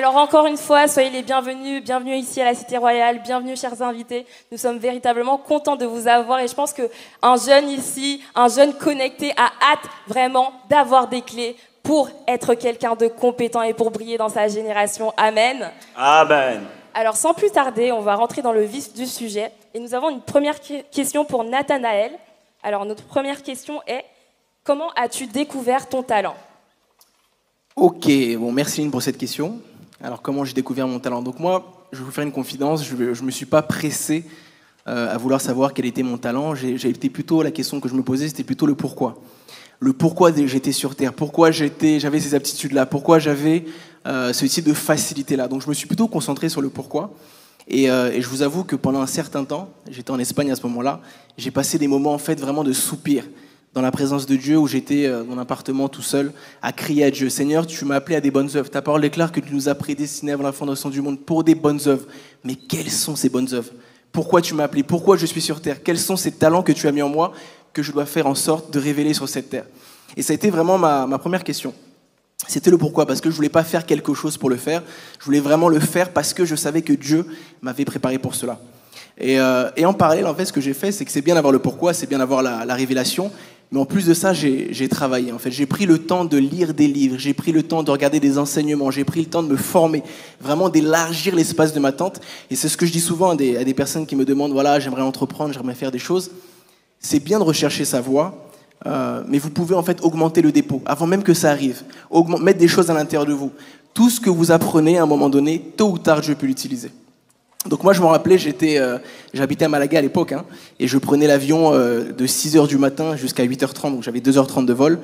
Alors encore une fois, soyez les bienvenus, bienvenue ici à la Cité Royale, bienvenue chers invités. Nous sommes véritablement contents de vous avoir et je pense qu'un jeune ici, un jeune connecté a hâte vraiment d'avoir des clés pour être quelqu'un de compétent et pour briller dans sa génération. Amen. Amen. Alors sans plus tarder, on va rentrer dans le vif du sujet et nous avons une première question pour Nathanaël. Alors notre première question est, comment as-tu découvert ton talent ? Ok, bon, merci Lynn pour cette question. Alors, comment j'ai découvert mon talent? Donc moi, je vais vous faire une confidence, je ne me suis pas pressé à vouloir savoir quel était mon talent. J'ai été plutôt, la question que je me posais, c'était plutôt le pourquoi. Le pourquoi j'étais sur Terre, pourquoi j'avais ces aptitudes-là, pourquoi j'avais ce type de facilité-là. Donc je me suis plutôt concentré sur le pourquoi. Et je vous avoue que pendant un certain temps, j'étais en Espagne à ce moment-là, j'ai passé des moments en fait vraiment de soupir dans la présence de Dieu, où j'étais dans mon appartement tout seul, à crier à Dieu. Seigneur, tu m'as appelé à des bonnes œuvres. Ta parole déclare que tu nous as prédestinés avant la fondation du monde pour des bonnes œuvres. Mais quelles sont ces bonnes œuvres? Pourquoi tu m'as appelé? Pourquoi je suis sur terre? Quels sont ces talents que tu as mis en moi que je dois faire en sorte de révéler sur cette terre? Et ça a été vraiment ma première question. C'était le pourquoi, parce que je voulais pas faire quelque chose pour le faire. Je voulais vraiment le faire parce que je savais que Dieu m'avait préparé pour cela. Et en parallèle, en fait, ce que j'ai fait, c'est que c'est bien d'avoir le pourquoi, c'est bien d'avoir la révélation. Mais en plus de ça, j'ai travaillé. En fait, j'ai pris le temps de lire des livres, j'ai pris le temps de regarder des enseignements, j'ai pris le temps de me former, vraiment d'élargir l'espace de ma tente. Et c'est ce que je dis souvent à des personnes qui me demandent, voilà, j'aimerais entreprendre, j'aimerais faire des choses. C'est bien de rechercher sa voie, mais vous pouvez en fait augmenter le dépôt, avant même que ça arrive. Mettre des choses à l'intérieur de vous. Tout ce que vous apprenez à un moment donné, tôt ou tard, je peux l'utiliser. Donc moi, je me rappelais, j'habitais à Malaga à l'époque, hein, et je prenais l'avion de 6h du matin jusqu'à 8h30, donc j'avais 2h30 de vol.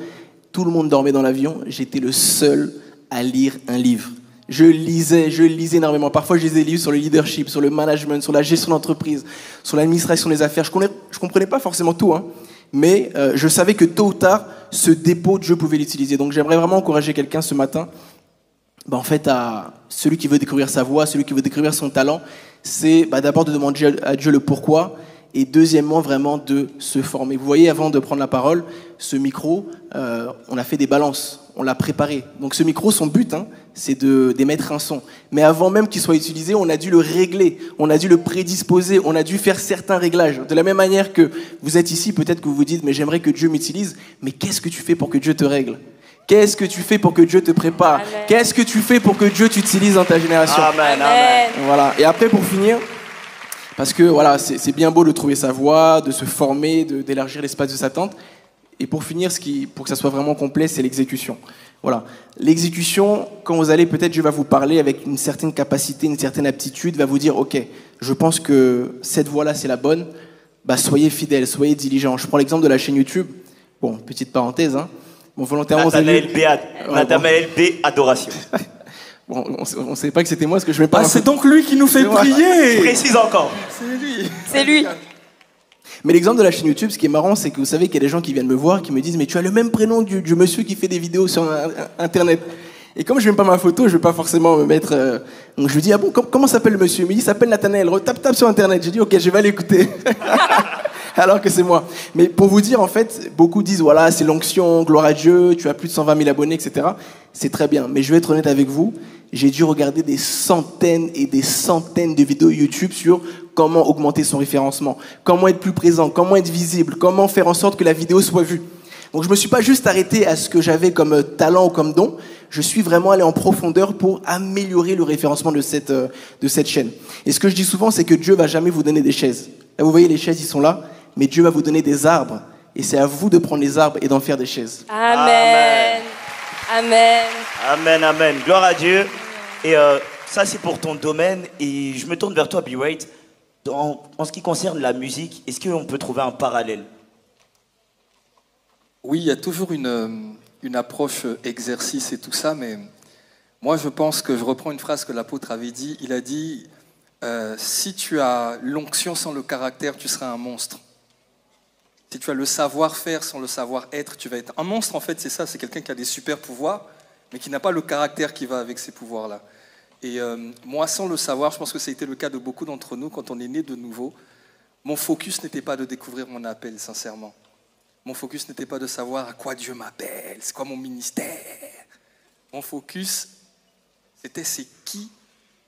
Tout le monde dormait dans l'avion, j'étais le seul à lire un livre. Je lisais énormément. Parfois, je lisais des livres sur le leadership, sur le management, sur la gestion d'entreprise, sur l'administration des affaires. Je comprenais pas forcément tout, hein, mais je savais que tôt ou tard, ce dépôt, Dieu pouvait l'utiliser. Donc j'aimerais vraiment encourager quelqu'un ce matin, en fait, à celui qui veut découvrir sa voie, celui qui veut découvrir son talent, c'est d'abord de demander à Dieu le pourquoi, et deuxièmement, vraiment de se former. Vous voyez, avant de prendre la parole, ce micro, on a fait des balances, on l'a préparé. Donc ce micro, son but, hein, c'est d'émettre un son. Mais avant même qu'il soit utilisé, on a dû le régler, on a dû le prédisposer, on a dû faire certains réglages. De la même manière que vous êtes ici, peut-être que vous vous dites, mais j'aimerais que Dieu m'utilise, mais qu'est-ce que tu fais pour que Dieu te règle ? Qu'est-ce que tu fais pour que Dieu te prépare? Amen. Qu'est-ce que tu fais pour que Dieu t'utilise dans ta génération? Amen, amen. Voilà. Et après, pour finir, parce que voilà, c'est bien beau de trouver sa voie, de se former, d'élargir l'espace de sa tente. Et pour finir, pour que ça soit vraiment complet, c'est l'exécution. Voilà. L'exécution, quand vous allez, peut-être Dieu va vous parler avec une certaine capacité, une certaine aptitude, va vous dire, ok, je pense que cette voie-là, c'est la bonne. Soyez fidèles, soyez diligents. Je prends l'exemple de la chaîne YouTube. Bon, petite parenthèse, hein. Bon, volontairement, Nathanaël B, adoration. Bon, on ne savait pas que c'était moi, parce que je ne mets pas... c'est donc lui qui nous fait prier. Je précise encore. C'est lui. Mais l'exemple de la chaîne YouTube, ce qui est marrant, c'est que vous savez qu'il y a des gens qui viennent me voir, qui me disent « Mais tu as le même prénom du monsieur qui fait des vidéos sur Internet. » Et comme je n'aime pas ma photo, je ne vais pas forcément me mettre... Donc je lui dis « Ah bon, comment s'appelle le monsieur ?» Il me dit « Il s'appelle Nathanaël. Tape sur Internet. » J'ai dit « Ok, je vais l'écouter. » Alors que c'est moi. Mais pour vous dire, en fait, beaucoup disent, voilà, c'est l'onction, gloire à Dieu, tu as plus de 120 000 abonnés, etc. C'est très bien. Mais je vais être honnête avec vous, j'ai dû regarder des centaines et des centaines de vidéos YouTube sur comment augmenter son référencement, comment être plus présent, comment être visible, comment faire en sorte que la vidéo soit vue. Donc je me suis pas juste arrêté à ce que j'avais comme talent ou comme don, je suis vraiment allé en profondeur pour améliorer le référencement de cette chaîne. Et ce que je dis souvent, c'est que Dieu va jamais vous donner des chaises. Là, vous voyez, les chaises, ils sont là. Mais Dieu va vous donner des arbres, et c'est à vous de prendre les arbres et d'en faire des chaises. Amen. Amen. Amen, amen. Gloire à Dieu. Et ça, c'est pour ton domaine. Et je me tourne vers toi, B-Wait. En ce qui concerne la musique, est-ce qu'on peut trouver un parallèle? Oui, il y a toujours une approche exercice et tout ça, mais moi, je pense que je reprends une phrase que l'apôtre avait dit. Il a dit, si tu as l'onction sans le caractère, tu seras un monstre. Si tu as le savoir-faire sans le savoir-être, tu vas être un monstre. En fait, c'est ça, c'est quelqu'un qui a des super pouvoirs, mais qui n'a pas le caractère qui va avec ces pouvoirs-là. Et moi, sans le savoir, je pense que ça a été le cas de beaucoup d'entre nous, quand on est né de nouveau, mon focus n'était pas de découvrir mon appel, sincèrement. Mon focus n'était pas de savoir à quoi Dieu m'appelle, c'est quoi mon ministère. Mon focus, C'était c'est qui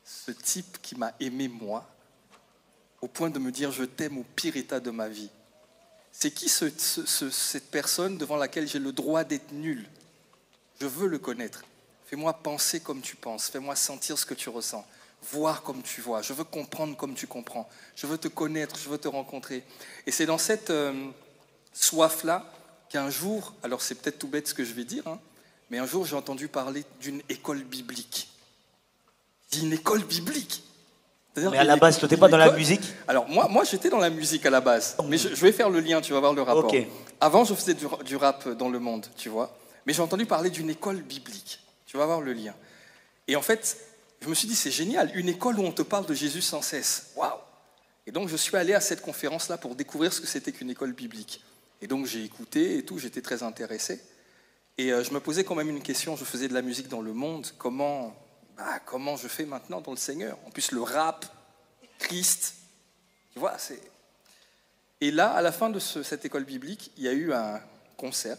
ce type qui m'a aimé moi, au point de me dire je t'aime au pire état de ma vie. C'est qui cette personne devant laquelle j'ai le droit d'être nul? Je veux le connaître. Fais-moi penser comme tu penses, fais-moi sentir ce que tu ressens, voir comme tu vois, je veux comprendre comme tu comprends, je veux te connaître, je veux te rencontrer. Et c'est dans cette soif-là qu'un jour, alors c'est peut-être tout bête ce que je vais dire, hein, mais un jour j'ai entendu parler d'une école biblique. J'ai dit une école biblique. Mais à la base, tu n'étais pas dans la musique? Alors moi j'étais dans la musique à la base, mais je vais faire le lien, tu vas voir le rapport. Okay. Avant je faisais du rap dans le monde, tu vois, mais j'ai entendu parler d'une école biblique, tu vas voir le lien. Et en fait, je me suis dit c'est génial, une école où on te parle de Jésus sans cesse, waouh. Et donc je suis allé à cette conférence-là pour découvrir ce que c'était qu'une école biblique. Et donc j'ai écouté et tout, j'étais très intéressé. Et je me posais quand même une question, je faisais de la musique dans le monde, comment je fais maintenant dans le Seigneur? En plus, le rap, Christ, tu vois, c'est... Et là, à la fin de cette école biblique, il y a eu un concert,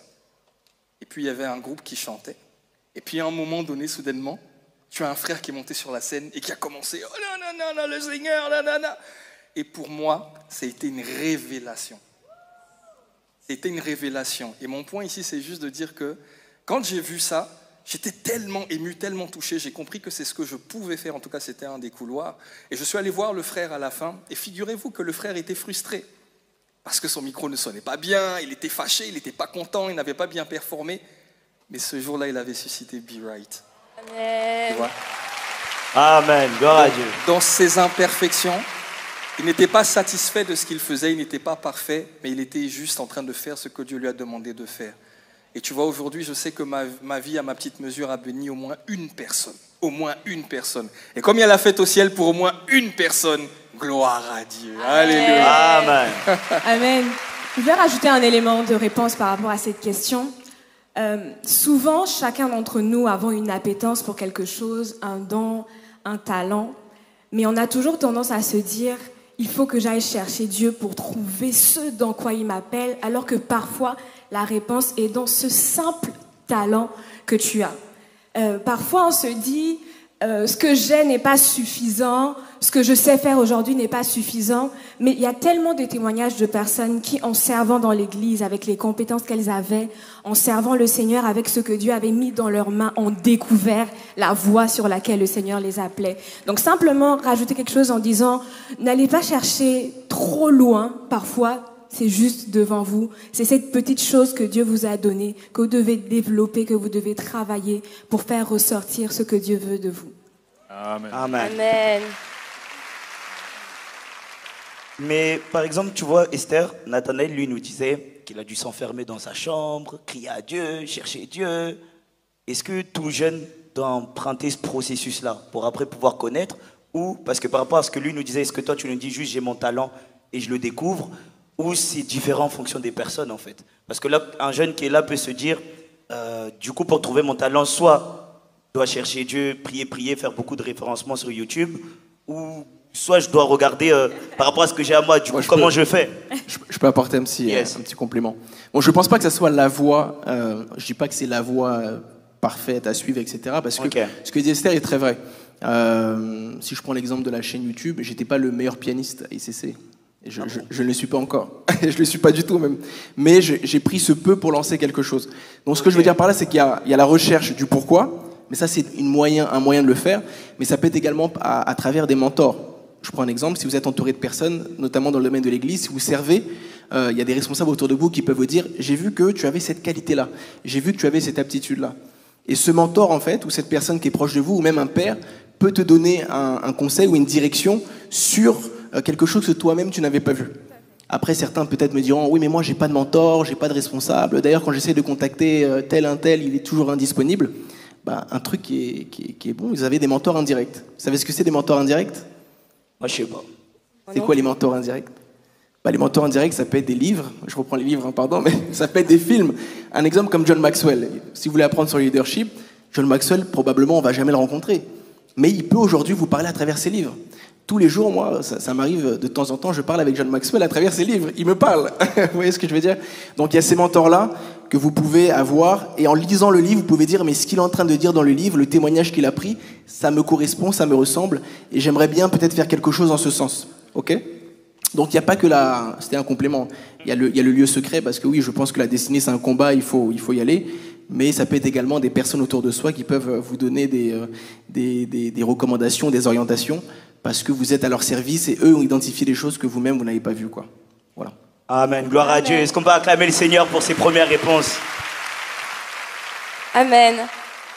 et puis il y avait un groupe qui chantait, et puis à un moment donné, soudainement, tu as un frère qui est monté sur la scène et qui a commencé « Oh non, non, non, le Seigneur, non, non, non !» Et pour moi, ça a été une révélation. C'était une révélation. Et mon point ici, c'est juste de dire que quand j'ai vu ça, j'étais tellement ému, tellement touché, j'ai compris que c'est ce que je pouvais faire, en tout cas c'était un des couloirs. Et je suis allé voir le frère à la fin, et figurez-vous que le frère était frustré, parce que son micro ne sonnait pas bien, il était fâché, il n'était pas content, il n'avait pas bien performé. Mais ce jour-là, il avait suscité Be Right. Amen. Tu vois? Amen, gloire à Dieu. Dans ses imperfections, il n'était pas satisfait de ce qu'il faisait, il n'était pas parfait, mais il était juste en train de faire ce que Dieu lui a demandé de faire. Et tu vois, aujourd'hui, je sais que ma vie, à ma petite mesure, a béni au moins une personne. Au moins une personne. Et comme il y a la fête au ciel pour au moins une personne, gloire à Dieu. Amen. Alléluia. Amen. Amen. Je vais rajouter un élément de réponse par rapport à cette question. Souvent, chacun d'entre nous avons une appétence pour quelque chose, un don, un talent. Mais on a toujours tendance à se dire... Il faut que j'aille chercher Dieu pour trouver ce dans quoi il m'appelle, alors que parfois, la réponse est dans ce simple talent que tu as. Parfois, on se dit, ce que j'ai n'est pas suffisant, ce que je sais faire aujourd'hui n'est pas suffisant, mais il y a tellement de témoignages de personnes qui, en servant dans l'église, avec les compétences qu'elles avaient, en servant le Seigneur avec ce que Dieu avait mis dans leurs mains, ont découvert la voie sur laquelle le Seigneur les appelait. Donc simplement rajouter quelque chose en disant, n'allez pas chercher trop loin, parfois c'est juste devant vous. C'est cette petite chose que Dieu vous a donnée, que vous devez développer, que vous devez travailler pour faire ressortir ce que Dieu veut de vous. Amen. Amen. Mais par exemple, tu vois, Esther, Nathanaël, lui, nous disait qu'il a dû s'enfermer dans sa chambre, crier à Dieu, chercher Dieu. Est-ce que tout jeune doit emprunter ce processus-là pour après pouvoir connaître? Ou, parce que par rapport à ce que lui nous disait, est-ce que toi, tu nous dis juste j'ai mon talent et je le découvre? Ou c'est différent en fonction des personnes, en fait? Parce que là, un jeune qui est là peut se dire, du coup, pour trouver mon talent, soit je dois chercher Dieu, prier, faire beaucoup de référencements sur YouTube, ou soit je dois regarder par rapport à ce que j'ai à moi, du coup, comment je fais. Je peux apporter un petit complément. Bon, je ne pense pas que ça soit la voie, je ne dis pas que c'est la voie parfaite à suivre, etc. Parce que ce que dit Esther est très vrai. Si je prends l'exemple de la chaîne YouTube, je n'étais pas le meilleur pianiste à ICC. Je ne le suis pas encore. Je ne le suis pas du tout même. Mais j'ai pris ce peu pour lancer quelque chose. Donc ce que je veux dire par là, c'est qu'il y a la recherche du pourquoi, mais ça c'est un moyen de le faire, mais ça peut être également à travers des mentors. Je prends un exemple, si vous êtes entouré de personnes, notamment dans le domaine de l'église, si vous servez, il y a des responsables autour de vous qui peuvent vous dire « J'ai vu que tu avais cette qualité-là, j'ai vu que tu avais cette aptitude-là ». Et ce mentor, en fait, ou cette personne qui est proche de vous, ou même un père, peut te donner un conseil ou une direction sur quelque chose que toi-même tu n'avais pas vu. Après, certains peut-être me diront « Oui, mais moi, j'ai pas de mentor, j'ai pas de responsable. D'ailleurs, quand j'essaie de contacter tel, il est toujours indisponible. » Un truc qui est bon, vous avez des mentors indirects. Vous savez ce que c'est des mentors indirects? Moi, je sais pas. C'est quoi les mentors indirects? Les mentors indirects, ça peut être des livres. Je reprends les livres, pardon, mais ça peut être des films. Un exemple comme John Maxwell. Si vous voulez apprendre sur le leadership, John Maxwell, probablement, on ne va jamais le rencontrer. Mais il peut aujourd'hui vous parler à travers ses livres. tous les jours, moi, ça m'arrive de temps en temps, je parle avec John Maxwell à travers ses livres. Il me parle. Vous voyez ce que je veux dire? Donc il y a ces mentors-là que vous pouvez avoir. Et en lisant le livre, vous pouvez dire, mais ce qu'il est en train de dire dans le livre, le témoignage qu'il a pris, ça me correspond, ça me ressemble. Et j'aimerais bien peut-être faire quelque chose en ce sens. OK? Donc il n'y a pas que la... C'était un complément. Il y a le lieu secret, parce que oui, je pense que la destinée, c'est un combat, il faut y aller. Mais ça peut être également des personnes autour de soi qui peuvent vous donner des recommandations, des orientations, parce que vous êtes à leur service et eux ont identifié des choses que vous-même, vous n'avez pas vues, quoi. Voilà. Amen. Gloire à Dieu. Est-ce qu'on peut acclamer le Seigneur pour ses premières réponses? Amen.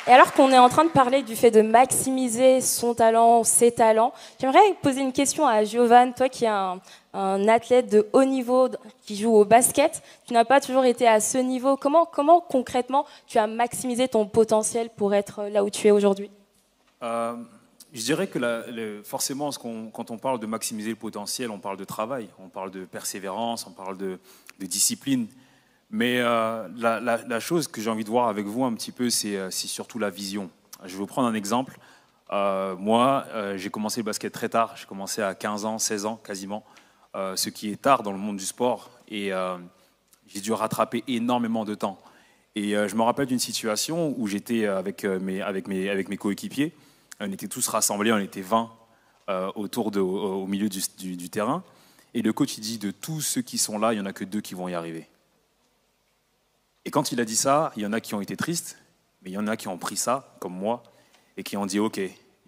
Et alors qu'on est en train de parler du fait de maximiser son talent, ses talents, j'aimerais poser une question à Giovanni, toi qui es un athlète de haut niveau, qui joue au basket. Tu n'as pas toujours été à ce niveau. Comment concrètement tu as maximisé ton potentiel pour être là où tu es aujourd'hui? Je dirais que forcément, quand on parle de maximiser le potentiel, on parle de travail, on parle de persévérance, on parle de discipline. Mais la chose que j'ai envie de voir avec vous un petit peu, c'est surtout la vision. Je vais vous prendre un exemple. Moi, j'ai commencé le basket très tard. J'ai commencé à 15 ans, 16 ans quasiment, ce qui est tard dans le monde du sport. Et j'ai dû rattraper énormément de temps. Et je me rappelle d'une situation où j'étais avec mes coéquipiers. On était tous rassemblés, on était 20 au milieu du terrain. Et le coach, il dit, de tous ceux qui sont là, il n'y en a que 2 qui vont y arriver. Et quand il a dit ça, il y en a qui ont été tristes, mais il y en a qui ont pris ça, comme moi, et qui ont dit, OK,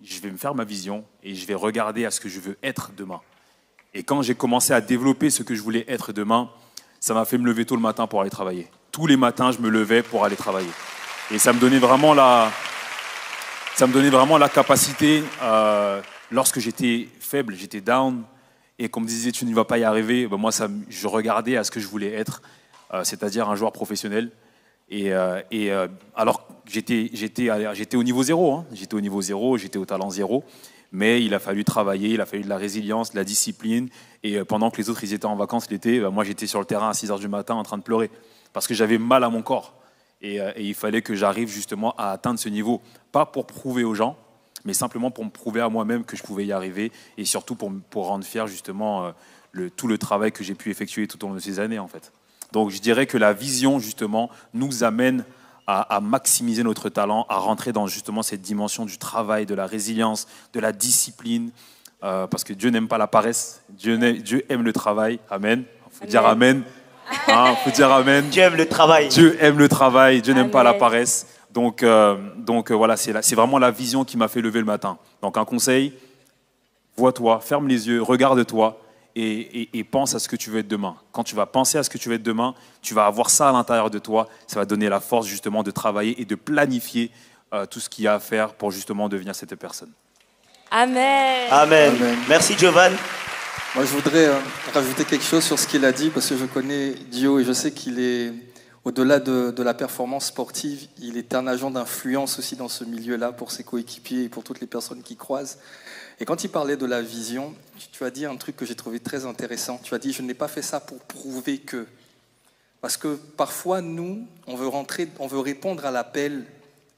je vais me faire ma vision et je vais regarder à ce que je veux être demain. Et quand j'ai commencé à développer ce que je voulais être demain, ça m'a fait me lever tôt le matin pour aller travailler. Tous les matins, je me levais pour aller travailler. Et ça me donnait vraiment la capacité, lorsque j'étais faible, j'étais down, et qu'on me disait tu n'y vas pas y arriver, ben moi je regardais à ce que je voulais être, c'est-à-dire un joueur professionnel. Et alors j'étais au niveau zéro, hein. J'étais au niveau zéro, j'étais au talent zéro, mais il a fallu travailler, il a fallu de la résilience, de la discipline. Et pendant que les autres ils étaient en vacances l'été, ben moi j'étais sur le terrain à 6h du matin en train de pleurer parce que j'avais mal à mon corps. Et il fallait que j'arrive justement à atteindre ce niveau, pas pour prouver aux gens, mais simplement pour me prouver à moi-même que je pouvais y arriver, et surtout pour rendre fier justement tout le travail que j'ai pu effectuer tout au long de ces années en fait. Donc je dirais que la vision justement nous amène à maximiser notre talent, à rentrer dans justement cette dimension du travail, de la résilience, de la discipline, parce que Dieu n'aime pas la paresse, Dieu aime le travail. Amen. Il faut dire amen. Faut dire amen. Dieu aime le travail. Dieu aime le travail, Dieu n'aime pas la paresse. Donc voilà, c'est vraiment la vision qui m'a fait lever le matin. Donc un conseil, vois-toi, ferme les yeux, regarde-toi et pense à ce que tu veux être demain. Quand tu vas penser à ce que tu veux être demain, tu vas avoir ça à l'intérieur de toi. Ça va donner la force justement de travailler et de planifier tout ce qu'il y a à faire pour justement devenir cette personne. Amen. Amen. Amen. Merci Giovanni. Moi, je voudrais rajouter quelque chose sur ce qu'il a dit, parce que je connais Dio et je sais qu'il est, au-delà de la performance sportive, il est un agent d'influence aussi dans ce milieu-là pour ses coéquipiers et pour toutes les personnes qui croisent. Et quand il parlait de la vision, tu as dit un truc que j'ai trouvé très intéressant. Tu as dit, je n'ai pas fait ça pour prouver que. Parce que parfois, nous, on veut répondre à l'appel,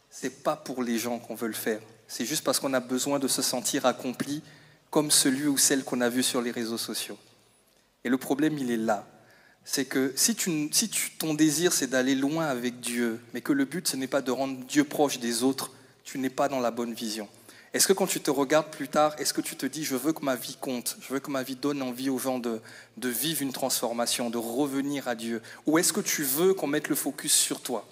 c'est pas pour les gens qu'on veut le faire. C'est juste parce qu'on a besoin de se sentir accompli, comme celui ou celle qu'on a vu sur les réseaux sociaux. Et le problème, il est là. C'est que si ton désir, c'est d'aller loin avec Dieu, mais que le but, ce n'est pas de rendre Dieu proche des autres, tu n'es pas dans la bonne vision. Est-ce que quand tu te regardes plus tard, est-ce que tu te dis, je veux que ma vie compte, je veux que ma vie donne envie aux gens de vivre une transformation, de revenir à Dieu? Ou est-ce que tu veux qu'on mette le focus sur toi?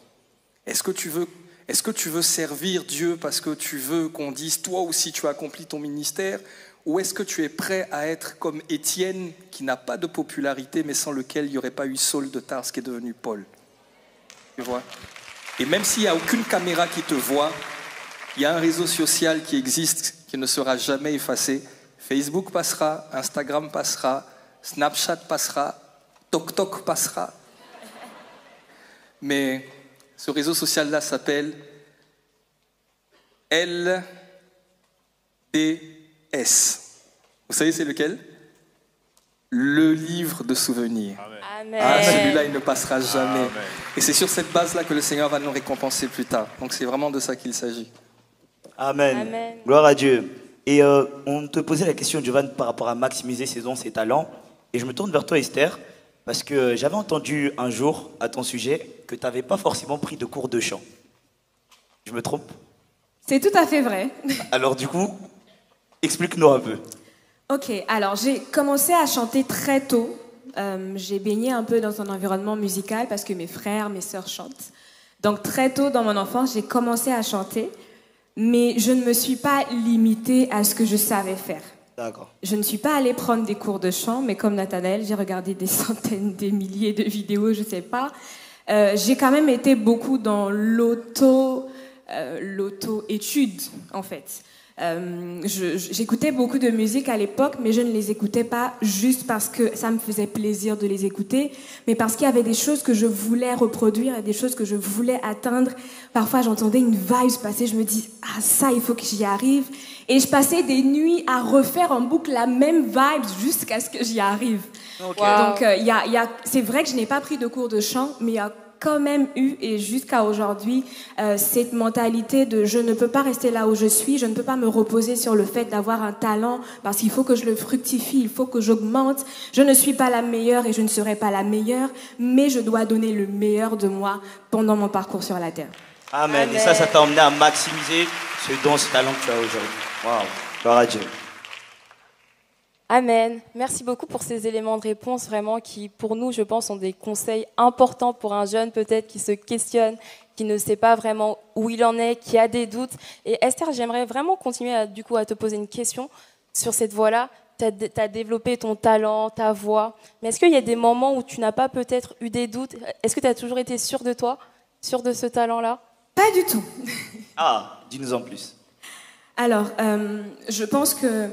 Est-ce que tu veux servir Dieu parce que tu veux qu'on dise, toi aussi tu as accompli ton ministère? Ou est-ce que tu es prêt à être comme Étienne, qui n'a pas de popularité, mais sans lequel il n'y aurait pas eu Saul de Tarse qui est devenu Paul? Tu vois? Et même s'il n'y a aucune caméra qui te voit, il y a un réseau social qui existe, qui ne sera jamais effacé. Facebook passera, Instagram passera, Snapchat passera, TokTok passera. Mais ce réseau social-là s'appelle LDS. Vous savez c'est lequel? Le livre de souvenirs. Amen. Ah, celui-là, il ne passera jamais. Amen. Et c'est sur cette base-là que le Seigneur va nous récompenser plus tard. Donc c'est vraiment de ça qu'il s'agit. Amen. Amen. Gloire à Dieu. Et on te posait la question, Jovan, par rapport à maximiser ses dons, ses talents. Et je me tourne vers toi, Esther, parce que j'avais entendu un jour à ton sujet que tu n'avais pas forcément pris de cours de chant. Je me trompe? C'est tout à fait vrai. Alors du coup, explique-nous un peu. Ok, alors j'ai commencé à chanter très tôt. J'ai baigné un peu dans un environnement musical parce que mes frères, mes sœurs chantent. Donc très tôt dans mon enfance, j'ai commencé à chanter, mais je ne me suis pas limitée à ce que je savais faire. D'accord. Je ne suis pas allée prendre des cours de chant, mais comme Nathanaël, j'ai regardé des centaines, des milliers de vidéos, je ne sais pas. J'ai quand même été beaucoup dans l'auto-étude, en fait. J'écoutais beaucoup de musique à l'époque, mais je ne les écoutais pas juste parce que ça me faisait plaisir de les écouter, mais parce qu'il y avait des choses que je voulais reproduire et des choses que je voulais atteindre. Parfois, j'entendais une vibe passer, je me dis « Ah, ça, il faut que j'y arrive ». Et je passais des nuits à refaire en boucle la même vibe jusqu'à ce que j'y arrive. Okay. Wow. Donc, c'est vrai que je n'ai pas pris de cours de chant, mais il y a quand même eu, et jusqu'à aujourd'hui, cette mentalité de je ne peux pas rester là où je suis, je ne peux pas me reposer sur le fait d'avoir un talent, parce qu'il faut que je le fructifie, il faut que j'augmente. Je ne suis pas la meilleure et je ne serai pas la meilleure, mais je dois donner le meilleur de moi pendant mon parcours sur la Terre. Amen. Amen. Et ça t'a emmené à maximiser ce don, ce talent que tu as aujourd'hui. Waouh. Gloire à Dieu. Amen. Merci beaucoup pour ces éléments de réponse vraiment qui, pour nous, je pense, sont des conseils importants pour un jeune peut-être qui se questionne, qui ne sait pas vraiment où il en est, qui a des doutes. Et Esther, j'aimerais vraiment continuer à te poser une question sur cette voie-là. Tu as développé ton talent, ta voix, mais est-ce qu'il y a des moments où tu n'as pas peut-être eu des doutes? Est-ce que tu as toujours été sûre de toi, sûre de ce talent-là? Pas du tout. Ah, dis-nous en plus. Alors, je pense que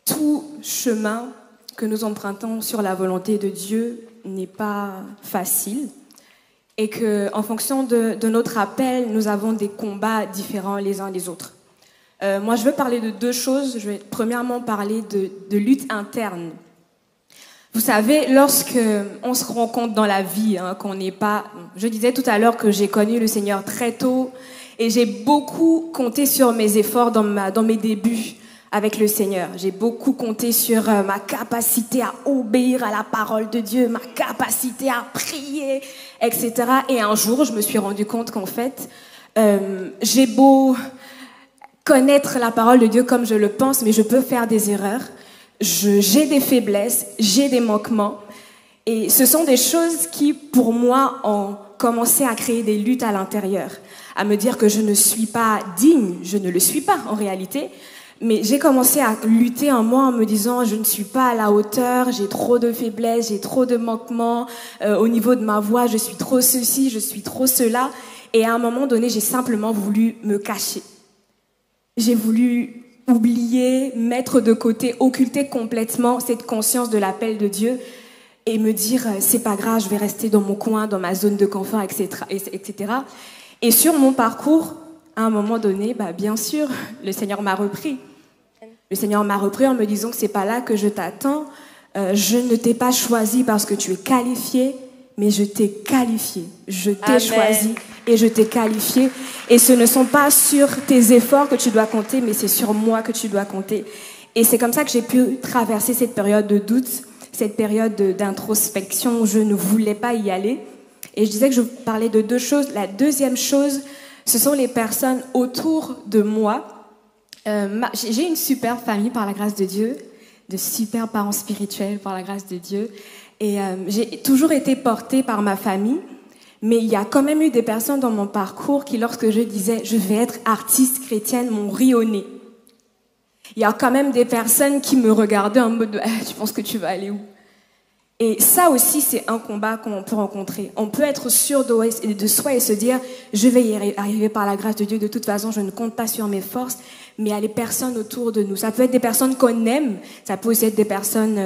tout chemin que nous empruntons sur la volonté de Dieu n'est pas facile et qu'en fonction de notre appel, nous avons des combats différents les uns des autres. Moi, je veux parler de deux choses. Je vais premièrement parler de lutte interne. Vous savez, lorsque on se rend compte dans la vie qu'on n'est pas... Je disais tout à l'heure que j'ai connu le Seigneur très tôt et j'ai beaucoup compté sur mes efforts dans mes débuts avec le Seigneur. J'ai beaucoup compté sur ma capacité à obéir à la parole de Dieu, ma capacité à prier, etc. Et un jour, je me suis rendu compte qu'en fait, j'ai beau connaître la parole de Dieu comme je le pense, mais je peux faire des erreurs. J'ai des faiblesses, j'ai des manquements. Et ce sont des choses qui, pour moi, ont commencé à créer des luttes à l'intérieur, à me dire que je ne suis pas digne, je ne le suis pas en réalité. Mais j'ai commencé à lutter en moi en me disant je ne suis pas à la hauteur, j'ai trop de faiblesses, j'ai trop de manquements, au niveau de ma voix, je suis trop ceci, je suis trop cela. Et à un moment donné, j'ai simplement voulu me cacher. J'ai voulu oublier, mettre de côté, occulter complètement cette conscience de l'appel de Dieu et me dire c'est pas grave, je vais rester dans mon coin, dans ma zone de confort, etc. Et sur mon parcours, à un moment donné, bien sûr, le Seigneur m'a repris. Le Seigneur m'a repris en me disant que c'est pas là que je t'attends. Je ne t'ai pas choisi parce que tu es qualifié, mais je t'ai qualifié. Je t'ai choisi et je t'ai qualifié. Et ce ne sont pas sur tes efforts que tu dois compter, mais c'est sur moi que tu dois compter. Et c'est comme ça que j'ai pu traverser cette période de doute, cette période d'introspection où je ne voulais pas y aller. Et je disais que je parlais de deux choses. La deuxième chose, ce sont les personnes autour de moi. J'ai une super famille par la grâce de Dieu, de super parents spirituels par la grâce de Dieu. Et j'ai toujours été portée par ma famille. Mais il y a quand même eu des personnes dans mon parcours qui, lorsque je disais « je vais être artiste chrétienne », m'ont ri au nez. Il y a quand même des personnes qui me regardaient en mode « tu penses que tu vas aller où ?» Et ça aussi, c'est un combat qu'on peut rencontrer. On peut être sûr de soi et se dire « je vais y arriver par la grâce de Dieu, de toute façon, je ne compte pas sur mes forces », mais il y a les personnes autour de nous. Ça peut être des personnes qu'on aime, ça peut aussi être des personnes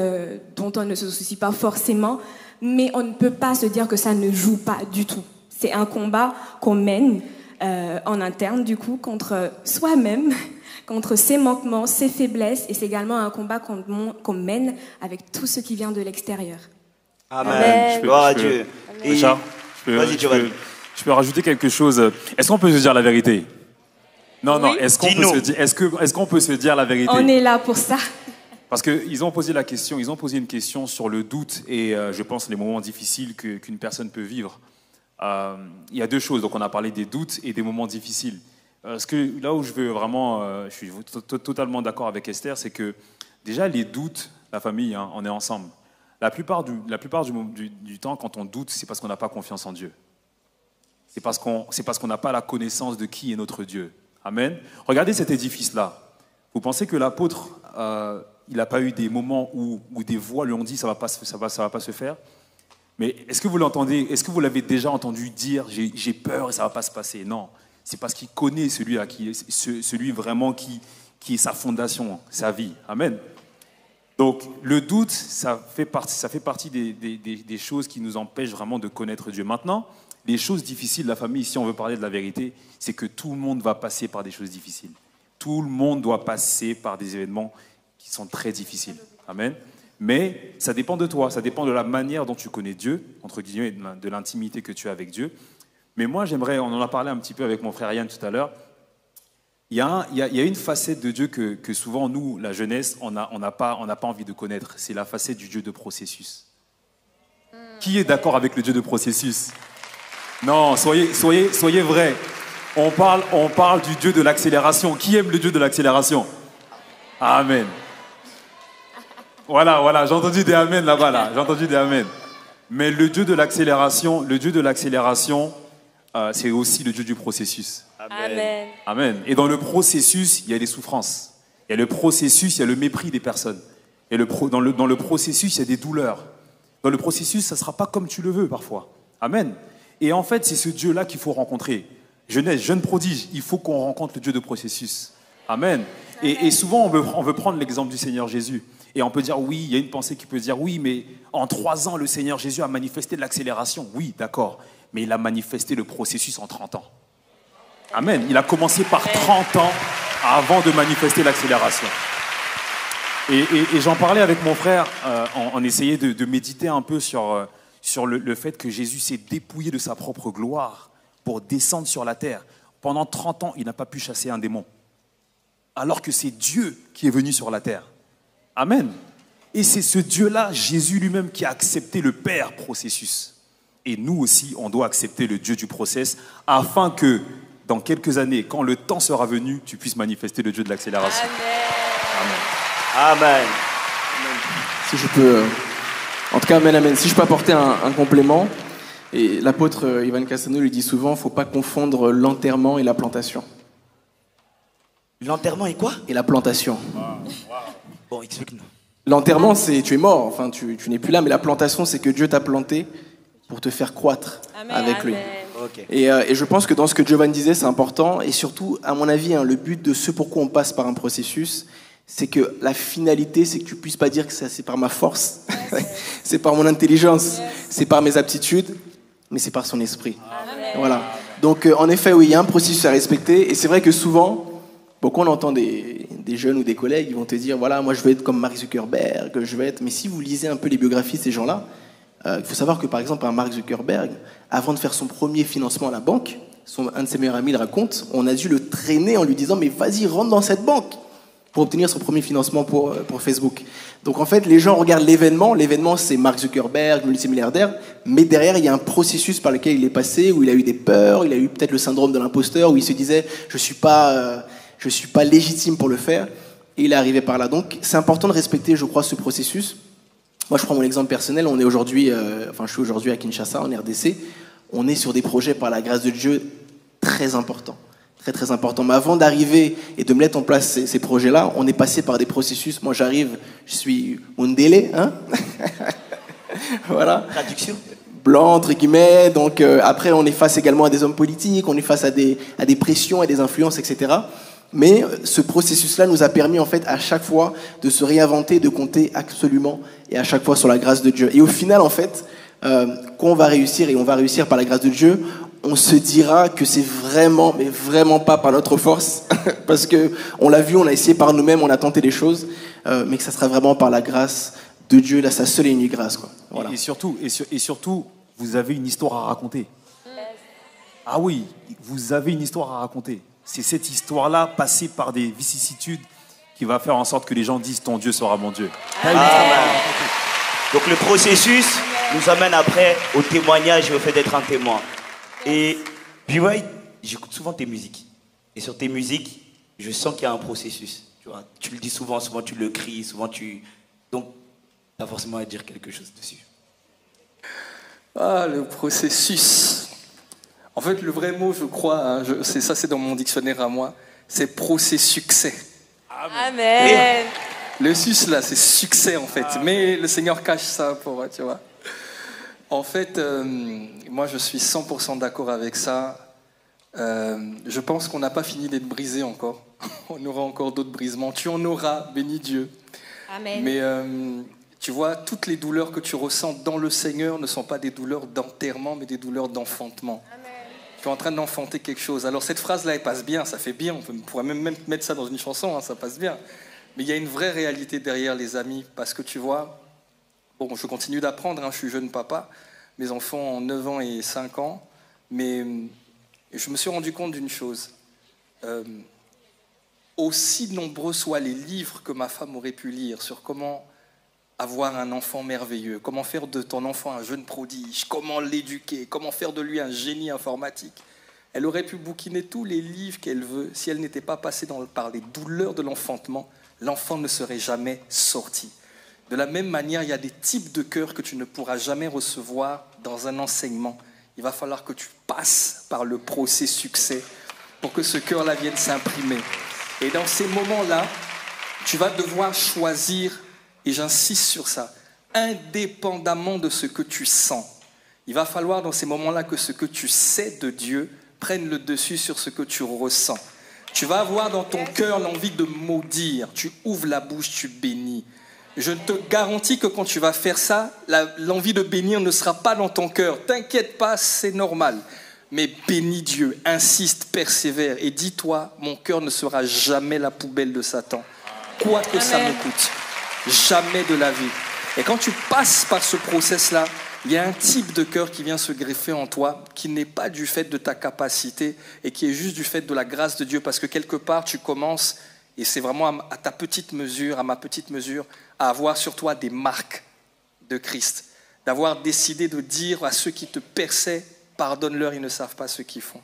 dont on ne se soucie pas forcément, mais on ne peut pas se dire que ça ne joue pas du tout. C'est un combat qu'on mène en interne, du coup, contre soi-même, contre ses manquements, ses faiblesses, et c'est également un combat qu'on mène avec tout ce qui vient de l'extérieur. Amen. Gloire à Dieu. Richard, Vas-y, Giovanni. je peux rajouter quelque chose. Est-ce qu'on peut se dire la vérité? Non, non, Oui. est-ce qu'on peut se dire la vérité? On est là pour ça. Parce qu'ils ont posé une question sur le doute et je pense les moments difficiles qu'une personne peut vivre. Il y a deux choses, donc on a parlé des doutes et des moments difficiles. Là où je veux vraiment, je suis totalement d'accord avec Esther, c'est que déjà les doutes, la famille, hein, on est ensemble. La plupart du temps, quand on doute, c'est parce qu'on n'a pas confiance en Dieu. C'est parce qu'on n'a pas la connaissance de qui est notre Dieu. Amen. Regardez cet édifice-là. Vous pensez que l'apôtre, il n'a pas eu des moments où des voix lui ont dit ça va pas se faire? Mais est-ce que vous l'entendez? Est-ce que vous l'avez déjà entendu dire j'ai peur et ça va pas se passer? Non, c'est parce qu'il connaît celui vraiment qui est sa fondation, sa vie. Amen. Donc le doute, ça fait partie des choses qui nous empêchent vraiment de connaître Dieu. Maintenant, les choses difficiles, la famille, si on veut parler de la vérité, c'est que tout le monde va passer par des choses difficiles. Tout le monde doit passer par des événements qui sont très difficiles. Amen. Mais ça dépend de toi, ça dépend de la manière dont tu connais Dieu, entre guillemets, de l'intimité que tu as avec Dieu. Mais moi, on en a parlé un petit peu avec mon frère Yann tout à l'heure, il y a une facette de Dieu que souvent, nous, la jeunesse, on n'a pas envie de connaître. C'est la facette du Dieu de processus. Qui est d'accord avec le Dieu de processus? Non, soyez vrais. On parle du Dieu de l'accélération. Qui aime le Dieu de l'accélération? Amen. Voilà, j'ai entendu des amen là-bas, là. J'ai entendu des amen. Mais le Dieu de l'accélération, c'est aussi le Dieu du processus. Amen. Amen. Et dans le processus, il y a des souffrances. Il y a le processus, il y a le mépris des personnes. Et dans le processus, il y a des douleurs. Dans le processus, ça ne sera pas comme tu le veux parfois. Amen. Et en fait, c'est ce Dieu-là qu'il faut rencontrer. Jeunesse, jeune prodige, il faut qu'on rencontre le Dieu de processus. Amen. Et souvent, on veut prendre l'exemple du Seigneur Jésus. Et on peut dire, oui, il y a une pensée qui peut dire, oui, mais en 3 ans, le Seigneur Jésus a manifesté de l'accélération. Oui, d'accord. Mais il a manifesté le processus en 30 ans. Amen. Il a commencé par 30 ans avant de manifester l'accélération. Et j'en parlais avec mon frère, on essayait de méditer un peu sur le fait que Jésus s'est dépouillé de sa propre gloire pour descendre sur la terre. Pendant 30 ans, il n'a pas pu chasser un démon. Alors que c'est Dieu qui est venu sur la terre. Amen. Et c'est ce Dieu-là, Jésus lui-même, qui a accepté le Père processus. Et nous aussi, on doit accepter le Dieu du process afin que, dans quelques années, quand le temps sera venu, tu puisses manifester le Dieu de l'accélération. Amen. Amen. Si je peux... En tout cas, amen, amen. Si je peux apporter un complément, et l'apôtre Ivan Cassano lui dit souvent, il ne faut pas confondre l'enterrement et la plantation. L'enterrement est quoi? Et la plantation. Bon, explique-nous. L'enterrement, c'est tu es mort, enfin tu n'es plus là, mais la plantation, c'est que Dieu t'a planté pour te faire croître avec lui. Okay. Et je pense que dans ce que Giovanni disait, c'est important, et surtout, à mon avis, le but de ce pourquoi on passe par un processus, c'est que la finalité, c'est que tu puisses pas dire que c'est par ma force, c'est par mon intelligence, c'est par mes aptitudes, mais c'est par son esprit. Amen. Voilà. Donc, en effet, oui, il y a un processus à respecter, et c'est vrai que souvent, beaucoup on entend des jeunes ou des collègues, ils vont te dire, voilà, moi je veux être comme Mark Zuckerberg, je veux être... Mais si vous lisez un peu les biographies de ces gens-là, il faut savoir que par exemple, un Mark Zuckerberg, avant de faire son premier financement à la banque, un de ses meilleurs amis le raconte, on a dû le traîner en lui disant, mais vas-y, rentre dans cette banque pour obtenir son premier financement pour Facebook. Donc en fait, les gens regardent l'événement c'est Mark Zuckerberg, multimilliardaire, mais derrière, il y a un processus par lequel il est passé, où il a eu des peurs, il a eu peut-être le syndrome de l'imposteur, où il se disait, je suis pas légitime pour le faire, et il est arrivé par là. Donc c'est important de respecter, je crois, ce processus. Moi, je prends mon exemple personnel, je suis aujourd'hui à Kinshasa, en RDC, on est sur des projets, par la grâce de Dieu, très importants. Très, très important. Mais avant d'arriver et de mettre en place ces projets-là, on est passé par des processus. Moi, j'arrive, je suis Mundele, hein. Voilà. Traduction. Blanc, entre guillemets. Donc, après, on est face également à des hommes politiques, on est face à des pressions, à des influences, etc. Mais ce processus-là nous a permis, en fait, à chaque fois de se réinventer, de compter absolument, et à chaque fois sur la grâce de Dieu. Et au final, en fait, quand on va réussir, et on va réussir par la grâce de Dieu, on se dira que c'est vraiment, mais vraiment pas par notre force, parce que on l'a vu, on a essayé par nous-mêmes, on a tenté des choses, mais que ça sera vraiment par la grâce de Dieu, là, sa seule et unique grâce, quoi. Voilà. Et surtout, vous avez une histoire à raconter. Ah oui, vous avez une histoire à raconter. C'est cette histoire-là, passée par des vicissitudes, qui va faire en sorte que les gens disent « ton Dieu sera mon Dieu ». Donc le processus nous amène après au témoignage et au fait d'être un témoin. Et puis ouais, j'écoute souvent tes musiques. Et sur tes musiques, je sens qu'il y a un processus. Tu vois, tu le dis souvent, souvent tu le cries, souvent tu... Donc, pas forcément à dire quelque chose dessus. Ah, le processus. En fait, le vrai mot, je crois, hein, c'est dans mon dictionnaire à moi, c'est procès-succès. Amen. Le sus, là, c'est succès, en fait. Mais le Seigneur cache ça pour, tu vois. En fait, moi, je suis 100% d'accord avec ça. Je pense qu'on n'a pas fini d'être brisé encore. On aura encore d'autres brisements. Tu en auras, béni Dieu. Amen. Mais tu vois, toutes les douleurs que tu ressens dans le Seigneur ne sont pas des douleurs d'enterrement, mais des douleurs d'enfantement. Amen. Tu es en train d'enfanter quelque chose. Alors cette phrase-là, elle passe bien, ça fait bien. On pourrait même mettre ça dans une chanson, hein, ça passe bien. Mais il y a une vraie réalité derrière, les amis. Parce que tu vois, bon, je continue d'apprendre, hein, je suis jeune papa. Mes enfants ont 9 ans et 5 ans. Mais je me suis rendu compte d'une chose. Aussi nombreux soient les livres que ma femme aurait pu lire sur comment avoir un enfant merveilleux, comment faire de ton enfant un jeune prodige, comment l'éduquer, comment faire de lui un génie informatique. Elle aurait pu bouquiner tous les livres qu'elle veut. Si elle n'était pas passée par les douleurs de l'enfantement, l'enfant ne serait jamais sorti. De la même manière, il y a des types de cœurs que tu ne pourras jamais recevoir dans un enseignement. Il va falloir que tu passes par le procès succès pour que ce cœur-là vienne s'imprimer. Et dans ces moments-là, tu vas devoir choisir, et j'insiste sur ça, indépendamment de ce que tu sens. Il va falloir dans ces moments-là que ce que tu sais de Dieu prenne le dessus sur ce que tu ressens. Tu vas avoir dans ton cœur l'envie de maudire. Tu ouvres la bouche, tu bénis. Je te garantis que quand tu vas faire ça, l'envie de bénir ne sera pas dans ton cœur. T'inquiète pas, c'est normal. Mais bénis Dieu, insiste, persévère et dis-toi, mon cœur ne sera jamais la poubelle de Satan. Quoi que ça me coûte. Jamais de la vie. Et quand tu passes par ce process-là, il y a un type de cœur qui vient se greffer en toi, qui n'est pas du fait de ta capacité et qui est juste du fait de la grâce de Dieu. Parce que quelque part, tu commences, et c'est vraiment à ta petite mesure, à ma petite mesure, à avoir sur toi des marques de Christ. D'avoir décidé de dire à ceux qui te perçaient, pardonne-leur, ils ne savent pas ce qu'ils font.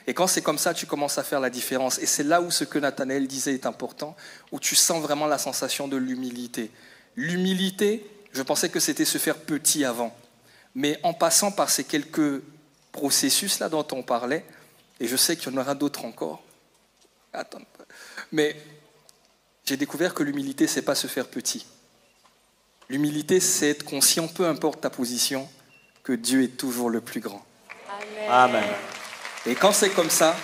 Et quand c'est comme ça, tu commences à faire la différence. Et c'est là où ce que Nathanaël disait est important, où tu sens vraiment la sensation de l'humilité. L'humilité, je pensais que c'était se faire petit avant. Mais en passant par ces quelques processus-là dont on parlait, et je sais qu'il y en aura d'autres encore, mais j'ai découvert que l'humilité, ce n'est pas se faire petit. L'humilité, c'est être conscient, peu importe ta position, que Dieu est toujours le plus grand. Amen. Et quand c'est comme ça,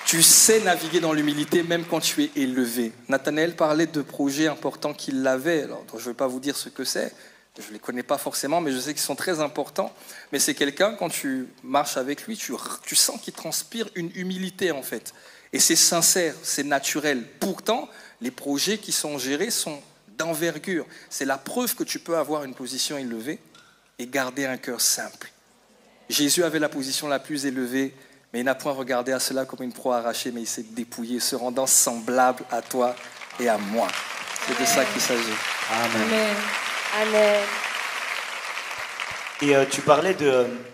tu sais naviguer dans l'humilité même quand tu es élevé. Nathanaël parlait de projets importants qu'il avait. Alors, je ne vais pas vous dire ce que c'est. Je ne les connais pas forcément, mais je sais qu'ils sont très importants. Mais c'est quelqu'un, quand tu marches avec lui, tu sens qu'il transpire une humilité, en fait. Et c'est sincère, c'est naturel. Pourtant, les projets qui sont gérés sont d'envergure. C'est la preuve que tu peux avoir une position élevée et garder un cœur simple. Jésus avait la position la plus élevée, mais il n'a point regardé à cela comme une proie arrachée, mais il s'est dépouillé, se rendant semblable à toi et à moi. C'est de ça qu'il s'agit. Amen. Amen. Et tu parlais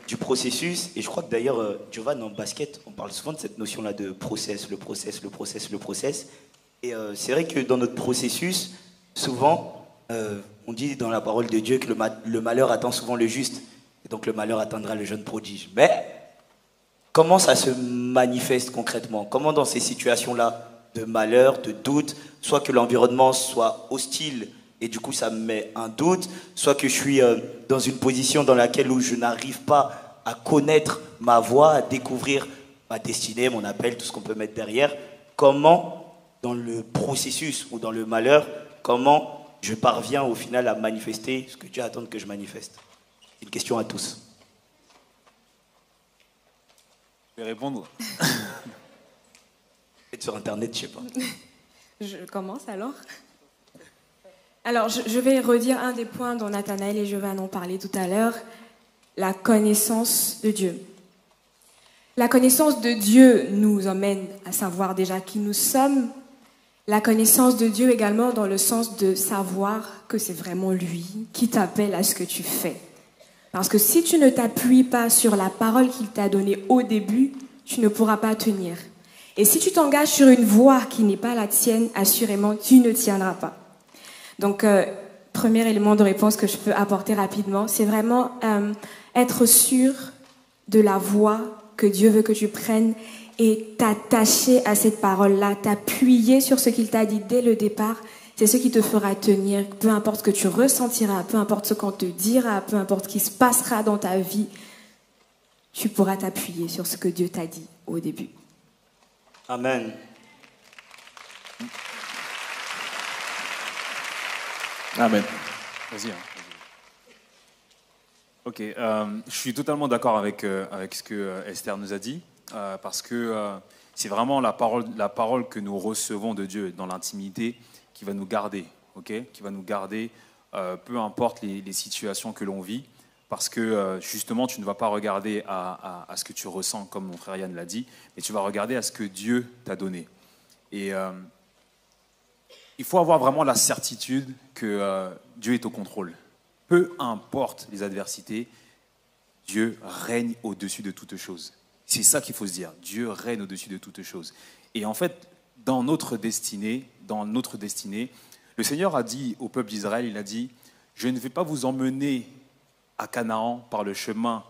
du processus, et je crois que d'ailleurs, Giovanni, en basket, on parle souvent de cette notion-là de process, le process, le process, le process. Et c'est vrai que dans notre processus, souvent, on dit dans la parole de Dieu que le malheur attend souvent le juste, et donc le malheur atteindra le jeune prodige. Mais comment ça se manifeste concrètement? Comment dans ces situations-là de malheur, de doute, soit que l'environnement soit hostile, et du coup ça me met un doute, soit que je suis dans une position dans laquelle où je n'arrive pas à connaître ma voie, à découvrir ma destinée, mon appel, tout ce qu'on peut mettre derrière. Comment, dans le processus ou dans le malheur, comment je parviens au final à manifester ce que Dieu attend que je manifeste? C'est une question à tous. Je vais répondre. Peut-être sur Internet, je ne sais pas. Je commence alors. Alors, je vais redire un des points dont Nathanaël et Giovanni ont parlé tout à l'heure, la connaissance de Dieu. La connaissance de Dieu nous emmène à savoir déjà qui nous sommes. La connaissance de Dieu également dans le sens de savoir que c'est vraiment lui qui t'appelle à ce que tu fais. Parce que si tu ne t'appuies pas sur la parole qu'il t'a donnée au début, tu ne pourras pas tenir. Et si tu t'engages sur une voie qui n'est pas la tienne, assurément, tu ne tiendras pas. Donc, premier élément de réponse que je peux apporter rapidement, c'est vraiment être sûr de la voie que Dieu veut que tu prennes et t'attacher à cette parole-là, t'appuyer sur ce qu'il t'a dit dès le départ. C'est ce qui te fera tenir, peu importe ce que tu ressentiras, peu importe ce qu'on te dira, peu importe ce qui se passera dans ta vie, tu pourras t'appuyer sur ce que Dieu t'a dit au début. Amen. Amen. Vas-y. Ok, je suis totalement d'accord avec ce que Esther nous a dit, parce que c'est vraiment la parole que nous recevons de Dieu dans l'intimité qui va nous garder, ok, qui va nous garder, peu importe les situations que l'on vit, parce que justement, tu ne vas pas regarder à ce que tu ressens, comme mon frère Yann l'a dit, mais tu vas regarder à ce que Dieu t'a donné. Et il faut avoir vraiment la certitude que Dieu est au contrôle. Peu importe les adversités, Dieu règne au-dessus de toutes choses. C'est ça qu'il faut se dire. Dieu règne au-dessus de toutes choses. Et en fait, dans notre destinée, le Seigneur a dit au peuple d'Israël, il a dit, je ne vais pas vous emmener à Canaan par le chemin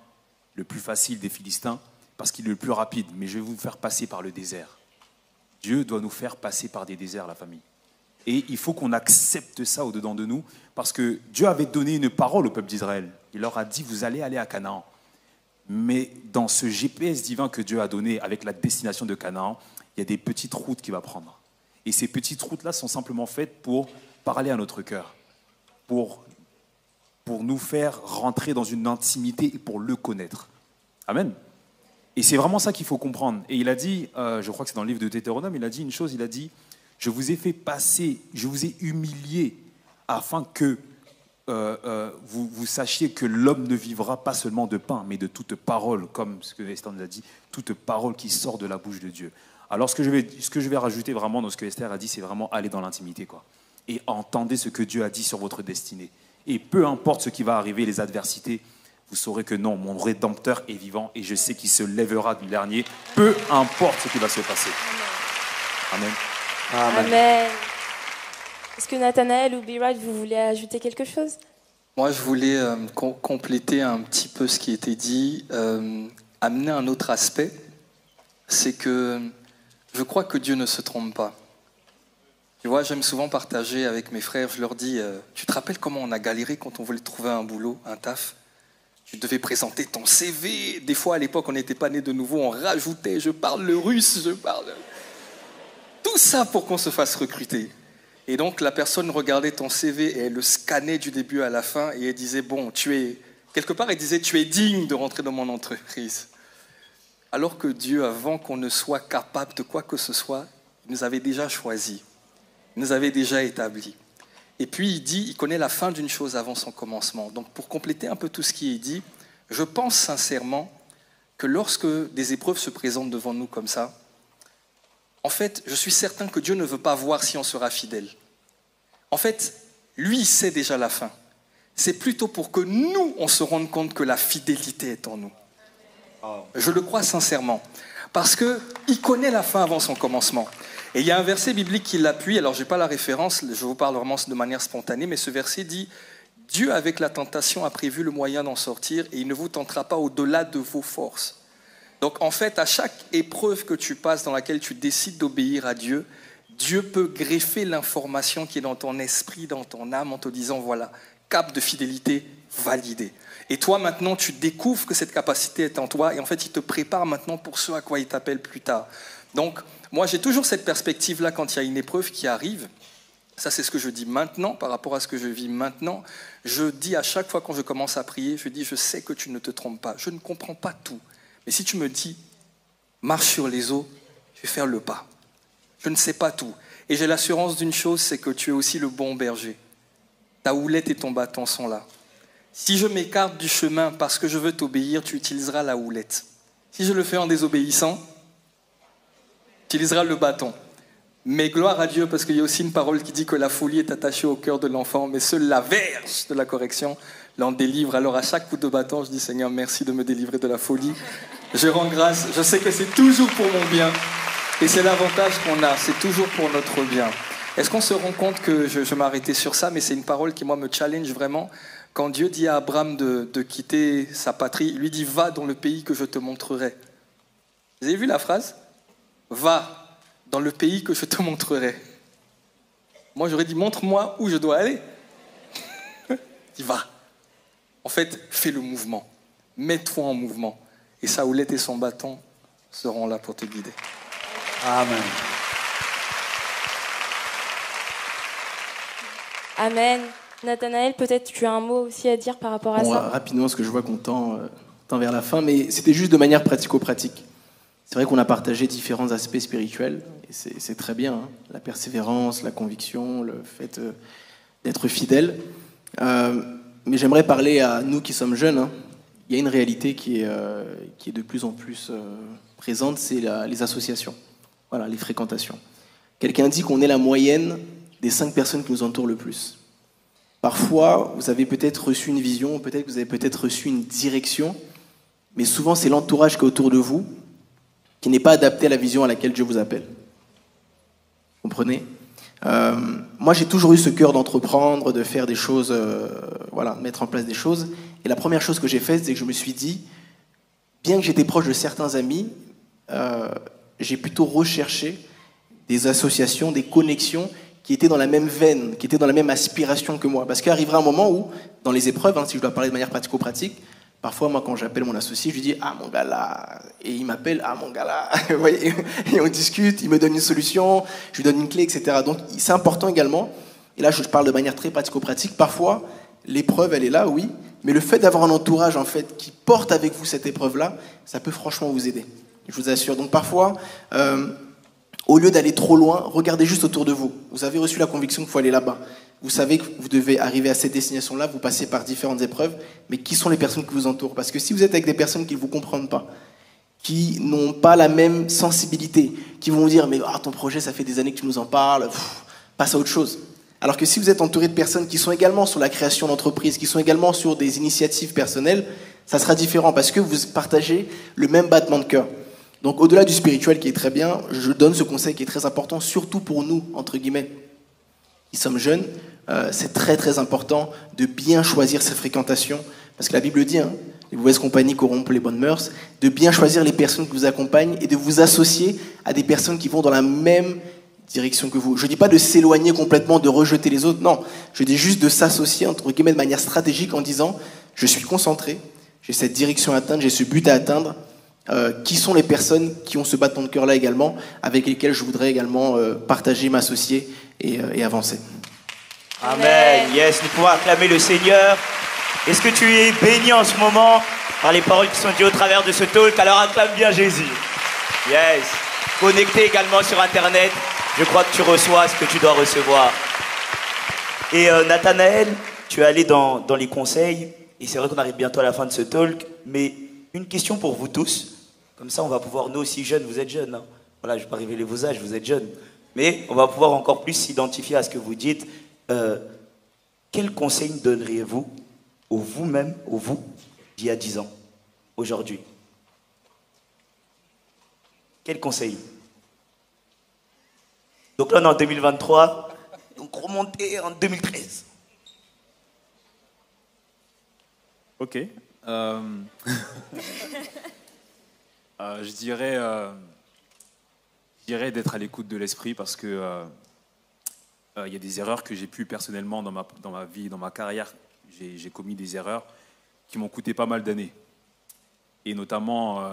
le plus facile des Philistins, parce qu'il est le plus rapide, mais je vais vous faire passer par le désert. Dieu doit nous faire passer par des déserts, la famille. Et il faut qu'on accepte ça au-dedans de nous, parce que Dieu avait donné une parole au peuple d'Israël. Il leur a dit, vous allez aller à Canaan. Mais dans ce GPS divin que Dieu a donné avec la destination de Canaan, il y a des petites routes qu'il va prendre. Et ces petites routes-là sont simplement faites pour parler à notre cœur, pour nous faire rentrer dans une intimité et pour le connaître. Amen. Et c'est vraiment ça qu'il faut comprendre. Et il a dit, je crois que c'est dans le livre de Deutéronome, il a dit une chose, il a dit, je vous ai fait passer, je vous ai humilié afin que vous sachiez que l'homme ne vivra pas seulement de pain, mais de toute parole, comme ce que Esther nous a dit, toute parole qui sort de la bouche de Dieu. Alors ce que je vais rajouter vraiment dans ce que Esther a dit, c'est vraiment aller dans l'intimité, quoi. Et entendez ce que Dieu a dit sur votre destinée. Et peu importe ce qui va arriver, les adversités, vous saurez que non, mon Rédempteur est vivant et je sais qu'il se lèvera du dernier, peu importe ce qui va se passer. Amen. Amen. Amen. Est-ce que Nathanaël ou Birat, vous voulez ajouter quelque chose? Moi, je voulais compléter un petit peu ce qui était dit, amener un autre aspect, c'est que je crois que Dieu ne se trompe pas. Tu vois, j'aime souvent partager avec mes frères, je leur dis, tu te rappelles comment on a galéré quand on voulait trouver un boulot, un taf? Tu devais présenter ton CV. Des fois, à l'époque, on n'était pas né de nouveau, on rajoutait, je parle le russe, je parle... Tout ça pour qu'on se fasse recruter. Et donc, la personne regardait ton CV et elle le scannait du début à la fin et elle disait, bon, quelque part, elle disait, tu es digne de rentrer dans mon entreprise. Alors que Dieu, avant qu'on ne soit capable de quoi que ce soit, il nous avait déjà choisis, il nous avait déjà établis. Et puis, il dit, il connaît la fin d'une chose avant son commencement. Donc, pour compléter un peu tout ce qui est dit, je pense sincèrement que lorsque des épreuves se présentent devant nous comme ça, en fait, je suis certain que Dieu ne veut pas voir si on sera fidèle. En fait, lui, il sait déjà la fin. C'est plutôt pour que nous, on se rende compte que la fidélité est en nous. Je le crois sincèrement. Parce qu'il connaît la fin avant son commencement. Et il y a un verset biblique qui l'appuie. Alors, je n'ai pas la référence, je vous parle vraiment de manière spontanée, mais ce verset dit « Dieu, avec la tentation, a prévu le moyen d'en sortir et il ne vous tentera pas au-delà de vos forces. » Donc, en fait, à chaque épreuve que tu passes dans laquelle tu décides d'obéir à Dieu, Dieu peut greffer l'information qui est dans ton esprit, dans ton âme, en te disant, voilà, cap de fidélité validé. Et toi, maintenant, tu découvres que cette capacité est en toi et en fait, il te prépare maintenant pour ce à quoi il t'appelle plus tard. Donc, moi, j'ai toujours cette perspective-là quand il y a une épreuve qui arrive. Ça, c'est ce que je dis maintenant par rapport à ce que je vis maintenant. Je dis à chaque fois quand je commence à prier, je dis, je sais que tu ne te trompes pas. Je ne comprends pas tout. Mais si tu me dis, marche sur les eaux, je vais faire le pas. Je ne sais pas tout. Et j'ai l'assurance d'une chose, c'est que tu es aussi le bon berger. Ta houlette et ton bâton sont là. Si je m'écarte du chemin parce que je veux t'obéir, tu utiliseras la houlette. Si je le fais en désobéissant, tu utiliseras le bâton. Mais gloire à Dieu, parce qu'il y a aussi une parole qui dit que la folie est attachée au cœur de l'enfant, mais seule la verge de la correction l'en délivre. Alors à chaque coup de bâton, je dis Seigneur, merci de me délivrer de la folie. Je rends grâce, je sais que c'est toujours pour mon bien. Et c'est l'avantage qu'on a, c'est toujours pour notre bien. Est-ce qu'on se rend compte que je m'arrêtais sur ça, mais c'est une parole qui, moi, me challenge vraiment. Quand Dieu dit à Abraham de quitter sa patrie, il lui dit « Va dans le pays que je te montrerai ». Vous avez vu la phrase ? « Va dans le pays que je te montrerai ». Moi, j'aurais dit « Montre-moi où je dois aller ». Il dit « Va ». En fait, fais le mouvement. Mets-toi en mouvement. Et sa houlette et son bâton seront là pour te guider. Amen. Amen. Nathanaël, peut-être tu as un mot aussi à dire par rapport à ça. Rapidement, parce que je vois qu'on tend vers la fin, mais c'était juste de manière pratico-pratique. C'est vrai qu'on a partagé différents aspects spirituels, et c'est très bien, hein. La persévérance, la conviction, le fait d'être fidèle. Mais j'aimerais parler à nous qui sommes jeunes, hein. Il y a une réalité qui est de plus en plus présente, c'est les associations, voilà, les fréquentations. Quelqu'un dit qu'on est la moyenne des 5 personnes qui nous entourent le plus. Parfois, vous avez peut-être reçu une vision, peut-être que vous avez peut-être reçu une direction, mais souvent c'est l'entourage qui est autour de vous qui n'est pas adapté à la vision à laquelle Dieu vous appelle. Vous comprenez ? Moi, j'ai toujours eu ce cœur d'entreprendre, de faire des choses, voilà, mettre en place des choses. Et la première chose que j'ai faite, c'est que je me suis dit, bien que j'étais proche de certains amis, j'ai plutôt recherché des associations, des connexions qui étaient dans la même veine, qui étaient dans la même aspiration que moi. Parce qu'arrivera un moment où, dans les épreuves, hein, si je dois parler de manière pratico-pratique, parfois, moi, quand j'appelle mon associé, je lui dis « Ah, mon gars là !» Et il m'appelle « Ah, mon gars là !» Vous voyez ? Et on discute, il me donne une solution, je lui donne une clé, etc. Donc, c'est important également, et là, je parle de manière très pratico-pratique, parfois, l'épreuve, elle est là, oui, mais le fait d'avoir un entourage, en fait, qui porte avec vous cette épreuve-là, ça peut franchement vous aider. Je vous assure. Donc, parfois, au lieu d'aller trop loin, regardez juste autour de vous. Vous avez reçu la conviction qu'il faut aller là-bas. Vous savez que vous devez arriver à cette destination-là, vous passez par différentes épreuves, mais qui sont les personnes qui vous entourent ? Parce que si vous êtes avec des personnes qui ne vous comprennent pas, qui n'ont pas la même sensibilité, qui vont vous dire « mais ton projet, ça fait des années que tu nous en parles, passe à autre chose ». Alors que si vous êtes entouré de personnes qui sont également sur la création d'entreprises, qui sont également sur des initiatives personnelles, ça sera différent parce que vous partagez le même battement de cœur. Donc au-delà du spirituel qui est très bien, je donne ce conseil qui est très important, surtout pour nous, entre guillemets, qui sommes jeunes. C'est très très important de bien choisir ses fréquentations, parce que la Bible dit, hein, les mauvaises compagnies corrompent les bonnes mœurs, de bien choisir les personnes qui vous accompagnent et de vous associer à des personnes qui vont dans la même direction que vous. Je ne dis pas de s'éloigner complètement, de rejeter les autres, non. Je dis juste de s'associer, entre guillemets, de manière stratégique en disant, je suis concentré, j'ai cette direction à atteindre, j'ai ce but à atteindre. Qui sont les personnes qui ont ce bâton de cœur-là également, avec lesquelles je voudrais également partager, m'associer et avancer. Amen. Yes, nous pouvons acclamer le Seigneur. Est-ce que tu es béni en ce moment par les paroles qui sont dites au travers de ce talk? Alors acclame bien Jésus. Yes. Connecté également sur Internet, je crois que tu reçois ce que tu dois recevoir. Et Nathanaël, tu es allé dans les conseils, et c'est vrai qu'on arrive bientôt à la fin de ce talk, mais une question pour vous tous. Comme ça, on va pouvoir, nous aussi jeunes, vous êtes jeunes, hein. Voilà, je ne vais pas révéler vos âges, vous êtes jeunes. Mais on va pouvoir encore plus s'identifier à ce que vous dites. Quel conseil donneriez-vous au vous-même, au vous, d'il y a 10 ans, aujourd'hui? Quel conseil? Donc là, on est en 2023, donc remontez en 2013. Ok. Je dirais d'être à l'écoute de l'esprit parce que il y a des erreurs que j'ai pu personnellement dans ma vie, dans ma carrière. J'ai commis des erreurs qui m'ont coûté pas mal d'années. Et notamment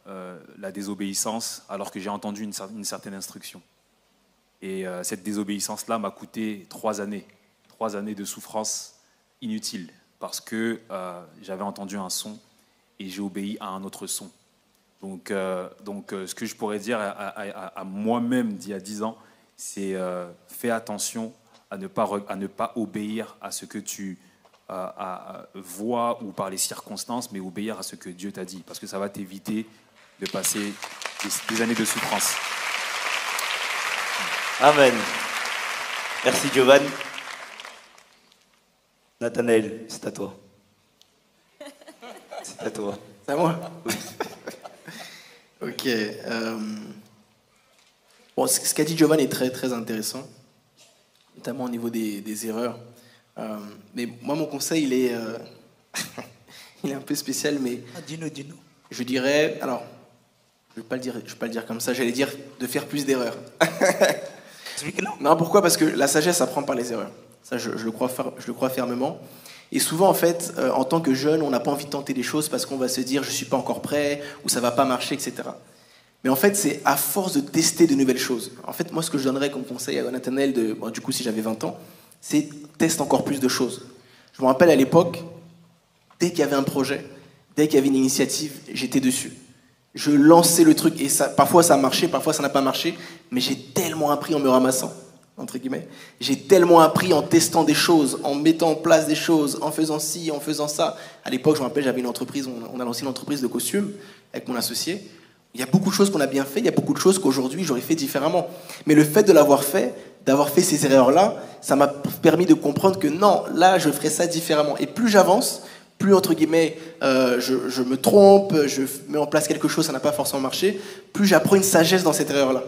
la désobéissance alors que j'ai entendu une certaine instruction. Et cette désobéissance-là m'a coûté 3 années. 3 années de souffrance inutile parce que j'avais entendu un son et j'ai obéi à un autre son. Donc ce que je pourrais dire à moi-même d'il y a 10 ans, c'est fais attention à ne pas obéir à ce que tu vois ou par les circonstances, mais obéir à ce que Dieu t'a dit, parce que ça va t'éviter de passer des années de souffrance. Amen. Merci Giovanni. Nathanaël, c'est à toi. C'est à toi. C'est à moi. Oui. Ok. Bon, ce qu'a dit Giovanni est très, très intéressant, notamment au niveau des erreurs. Mais moi, mon conseil, il est, il est un peu spécial, mais Dis-nous. je dirais, alors, je vais pas le dire comme ça, j'allais dire de faire plus d'erreurs. Explique-nous. Non, pourquoi? Parce que la sagesse apprend par les erreurs. Ça, je le crois fermement. Et souvent, en fait, en tant que jeune, on n'a pas envie de tenter des choses parce qu'on va se dire, je ne suis pas encore prêt, ou ça ne va pas marcher, etc. Mais en fait, c'est à force de tester de nouvelles choses. En fait, moi, ce que je donnerais comme conseil à Nathanaël, du coup, si j'avais 20 ans, c'est teste encore plus de choses. Je me rappelle à l'époque, dès qu'il y avait un projet, dès qu'il y avait une initiative, j'étais dessus. Je lançais le truc, et ça, parfois ça a marché, parfois ça n'a pas marché, mais j'ai tellement appris en me ramassant, entre guillemets. J'ai tellement appris en testant des choses, en mettant en place des choses, en faisant ci, en faisant ça. À l'époque, je me rappelle, j'avais une entreprise, on a lancé une entreprise de costumes avec mon associé. Il y a beaucoup de choses qu'on a bien fait, il y a beaucoup de choses qu'aujourd'hui j'aurais fait différemment. Mais le fait de l'avoir fait, d'avoir fait ces erreurs-là, ça m'a permis de comprendre que non, là, je ferais ça différemment. Et plus j'avance, plus, entre guillemets, je me trompe, je mets en place quelque chose, ça n'a pas forcément marché, plus j'apprends une sagesse dans cette erreur-là.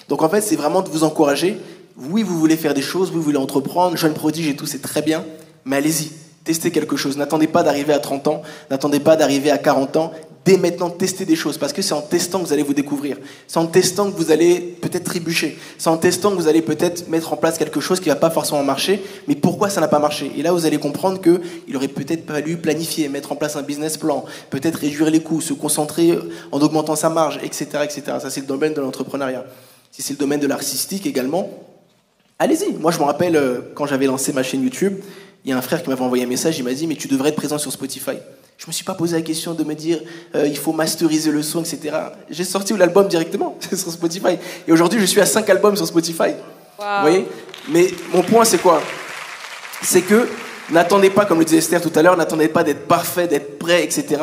Donc en fait, c'est vraiment de vous encourager. Oui, vous voulez faire des choses, oui, vous voulez entreprendre, jeune prodige et tout, c'est très bien, mais allez-y, testez quelque chose. N'attendez pas d'arriver à 30 ans, n'attendez pas d'arriver à 40 ans. Dès maintenant, testez des choses, parce que c'est en testant que vous allez vous découvrir. C'est en testant que vous allez peut-être trébucher. C'est en testant que vous allez peut-être mettre en place quelque chose qui ne va pas forcément marcher, mais pourquoi ça n'a pas marché? Et là, vous allez comprendre qu'il aurait peut-être fallu planifier, mettre en place un business plan, peut-être réduire les coûts, se concentrer en augmentant sa marge, etc. etc. Ça, c'est le domaine de l'entrepreneuriat. Si c'est le domaine de l'artistique également, allez-y. Moi, je me rappelle, quand j'avais lancé ma chaîne YouTube, il y a un frère qui m'avait envoyé un message, il m'a dit « Mais tu devrais être présent sur Spotify ». Je ne me suis pas posé la question de me dire il faut masteriser le son, etc. J'ai sorti l'album directement sur Spotify. Et aujourd'hui, je suis à 5 albums sur Spotify. Wow. Vous voyez? Mais mon point, c'est quoi? C'est que n'attendez pas, comme le disait Esther tout à l'heure, n'attendez pas d'être parfait, d'être prêt, etc.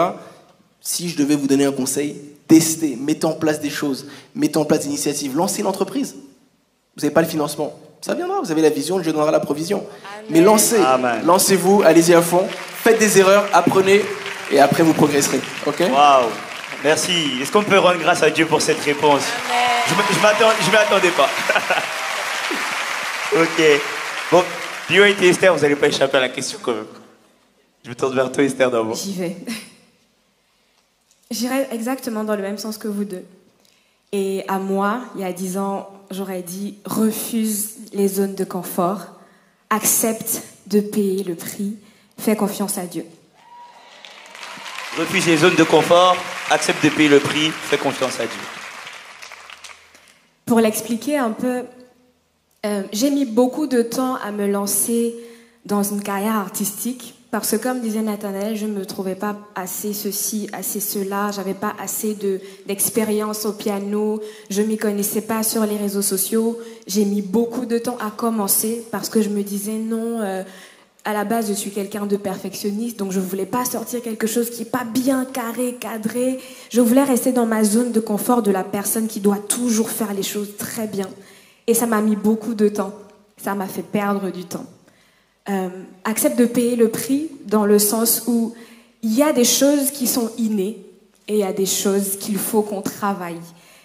Si je devais vous donner un conseil, testez, mettez en place des choses, mettez en place des initiatives, lancez une entreprise. Vous n'avez pas le financement. Ça viendra, vous avez la vision, Dieu donnera la provision. Amen. Mais lancez-vous, allez-y à fond, faites des erreurs, apprenez, et après vous progresserez. Ok? Waouh, merci. Est-ce qu'on peut rendre grâce à Dieu pour cette réponse? Je m'y attendais pas. Ok. Bon, Pio et Esther, vous n'allez pas échapper à la question quand même. Je me tourne vers toi, Esther, d'abord. J'y vais. J'irai exactement dans le même sens que vous deux. Et à moi, il y a 10 ans, j'aurais dit refuse les zones de confort, accepte de payer le prix, fais confiance à Dieu. Refuse les zones de confort, accepte de payer le prix, fais confiance à Dieu. Pour l'expliquer un peu, j'ai mis beaucoup de temps à me lancer dans une carrière artistique parce que, comme disait Nathanaël, je ne me trouvais pas assez ceci, assez cela, j'avais pas assez d'expérience au piano, je m'y connaissais pas sur les réseaux sociaux. J'ai mis beaucoup de temps à commencer parce que je me disais non, à la base je suis quelqu'un de perfectionniste, donc je voulais pas sortir quelque chose qui est pas bien carré, cadré. Je voulais rester dans ma zone de confort de la personne qui doit toujours faire les choses très bien. Et ça m'a mis beaucoup de temps, ça m'a fait perdre du temps. Accepte de payer le prix dans le sens où il y a des choses qui sont innées et il y a des choses qu'il faut qu'on travaille.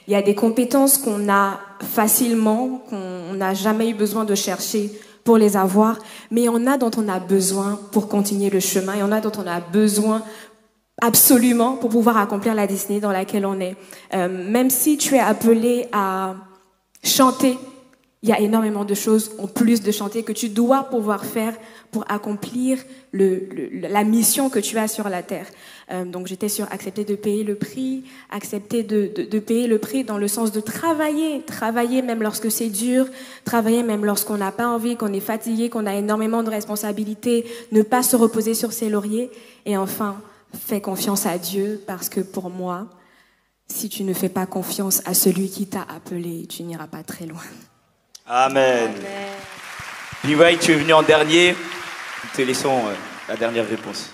Il y a des compétences qu'on a facilement, qu'on n'a jamais eu besoin de chercher pour les avoir, mais il y en a dont on a besoin pour continuer le chemin, il y en a dont on a besoin absolument pour pouvoir accomplir la destinée dans laquelle on est. Même si tu es appelé à chanter, il y a énormément de choses en plus de chanter que tu dois pouvoir faire pour accomplir la mission que tu as sur la terre. Donc j'étais sur accepter de payer le prix, accepter de payer le prix dans le sens de travailler même lorsque c'est dur, travailler même lorsqu'on n'a pas envie, qu'on est fatigué, qu'on a énormément de responsabilités, ne pas se reposer sur ses lauriers. Et enfin, fais confiance à Dieu parce que pour moi, si tu ne fais pas confiance à celui qui t'a appelé, tu n'iras pas très loin. Amen. Levi, tu es venu en dernier. Nous te laissons la dernière réponse.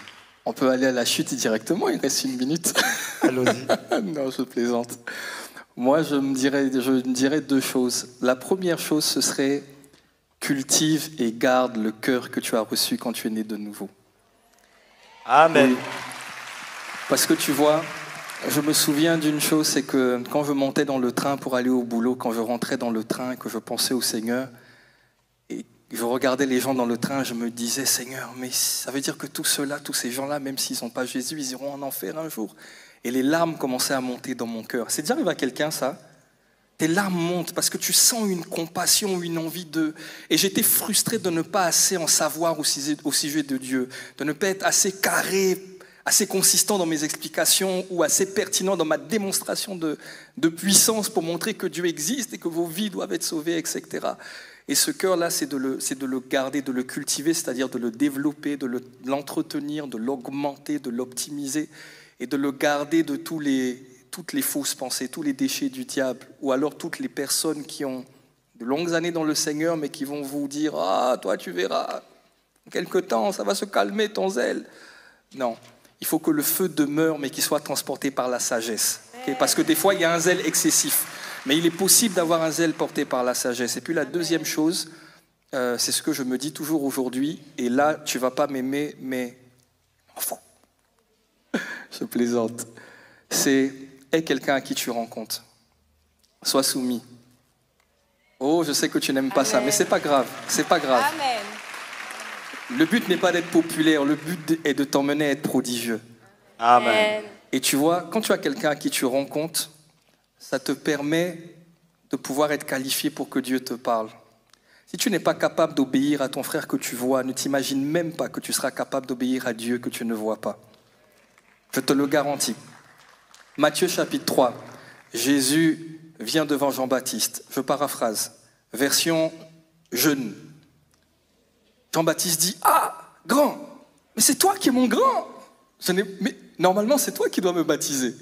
On peut aller à la chute directement, il reste 1 minute. Allons-y. Non, je plaisante. Moi, je me dirais 2 choses. La première chose, ce serait cultive et garde le cœur que tu as reçu quand tu es né de nouveau. Amen. Oui. Parce que tu vois, je me souviens d'une chose, c'est que quand je montais dans le train pour aller au boulot, quand je rentrais dans le train et que je pensais au Seigneur, et je regardais les gens dans le train, je me disais, Seigneur, mais ça veut dire que tous ceux-là, tous ces gens-là, même s'ils n'ont pas Jésus, ils iront en enfer un jour. Et les larmes commençaient à monter dans mon cœur. C'est déjà arrivé à quelqu'un, ça ? Tes larmes montent parce que tu sens une compassion, une envie de... Et j'étais frustré de ne pas assez en savoir au sujet de Dieu, de ne pas être assez carré, assez consistant dans mes explications ou assez pertinent dans ma démonstration de puissance pour montrer que Dieu existe et que vos vies doivent être sauvées, etc. Et ce cœur-là, c'est de le garder, de le cultiver, c'est-à-dire de le développer, de l'entretenir, de l'augmenter, de l'optimiser et de le garder de toutes les fausses pensées, tous les déchets du diable, ou alors toutes les personnes qui ont de longues années dans le Seigneur, mais qui vont vous dire « Ah, toi, tu verras, en quelque temps, ça va se calmer ton zèle. » Non, il faut que le feu demeure, mais qu'il soit transporté par la sagesse. Okay? Parce que des fois, il y a un zèle excessif. Mais il est possible d'avoir un zèle porté par la sagesse. Et puis la deuxième chose, c'est ce que je me dis toujours aujourd'hui, et là, tu ne vas pas m'aimer, mais enfant. Je plaisante. C'est aie quelqu'un à qui tu rencontres. Sois soumis. Oh, je sais que tu n'aimes pas ça, mais c'est pas grave. C'est pas grave. Amen. Le but n'est pas d'être populaire, le but est de t'emmener à être prodigieux. Amen. Et tu vois, quand tu as quelqu'un à qui tu rencontres, ça te permet de pouvoir être qualifié pour que Dieu te parle. Si tu n'es pas capable d'obéir à ton frère que tu vois, ne t'imagine même pas que tu seras capable d'obéir à Dieu que tu ne vois pas. Je te le garantis. Matthieu chapitre 3, Jésus vient devant Jean-Baptiste. Je paraphrase, version jeune. Jean-Baptiste dit « Ah, grand, mais c'est toi qui es mon grand. Mais normalement, c'est toi qui dois me baptiser. »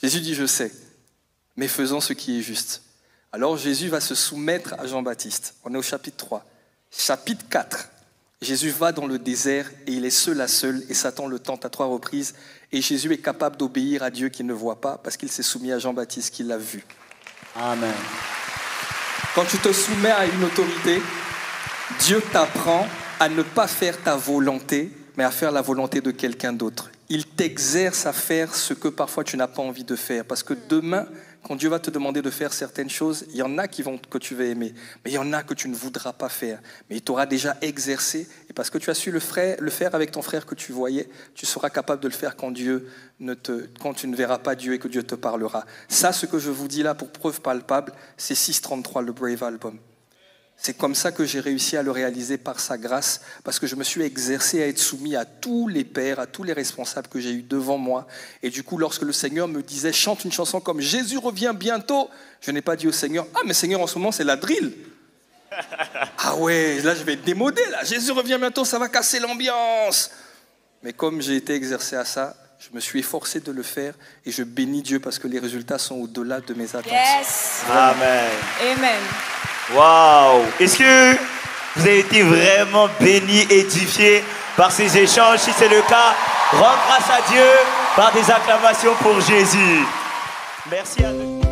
Jésus dit « Je sais, mais faisons ce qui est juste. » Alors Jésus va se soumettre à Jean-Baptiste. On est au chapitre 3. Chapitre 4, Jésus va dans le désert et il est seul à seul et Satan le tente à 3 reprises. Et Jésus est capable d'obéir à Dieu qu'il ne voit pas parce qu'il s'est soumis à Jean-Baptiste qui l'a vu. Amen. Quand tu te soumets à une autorité, Dieu t'apprend à ne pas faire ta volonté, mais à faire la volonté de quelqu'un d'autre. Il t'exerce à faire ce que parfois tu n'as pas envie de faire. Parce que demain, quand Dieu va te demander de faire certaines choses, il y en a que tu vas aimer, mais il y en a que tu ne voudras pas faire. Mais il t'aura déjà exercé, et parce que tu as su le faire avec ton frère que tu voyais, tu seras capable de le faire quand tu ne verras pas Dieu et que Dieu te parlera. Ça, ce que je vous dis là pour preuve palpable, c'est 633, le Brave Album. C'est comme ça que j'ai réussi à le réaliser par sa grâce, parce que je me suis exercé à être soumis à tous les pères, à tous les responsables que j'ai eus devant moi. Et du coup, lorsque le Seigneur me disait « Chante une chanson comme Jésus revient bientôt », je n'ai pas dit au Seigneur « Ah, mais Seigneur, en ce moment, c'est la drill. » Ah ouais, là, je vais être démodé, là. Jésus revient bientôt, ça va casser l'ambiance. Mais comme j'ai été exercé à ça, je me suis efforcé de le faire et je bénis Dieu parce que les résultats sont au-delà de mes attentes. Yes. Amen. Amen. Waouh! Est-ce que vous avez été vraiment bénis, édifiés par ces échanges? Si c'est le cas, rends grâce à Dieu par des acclamations pour Jésus. Merci à tous.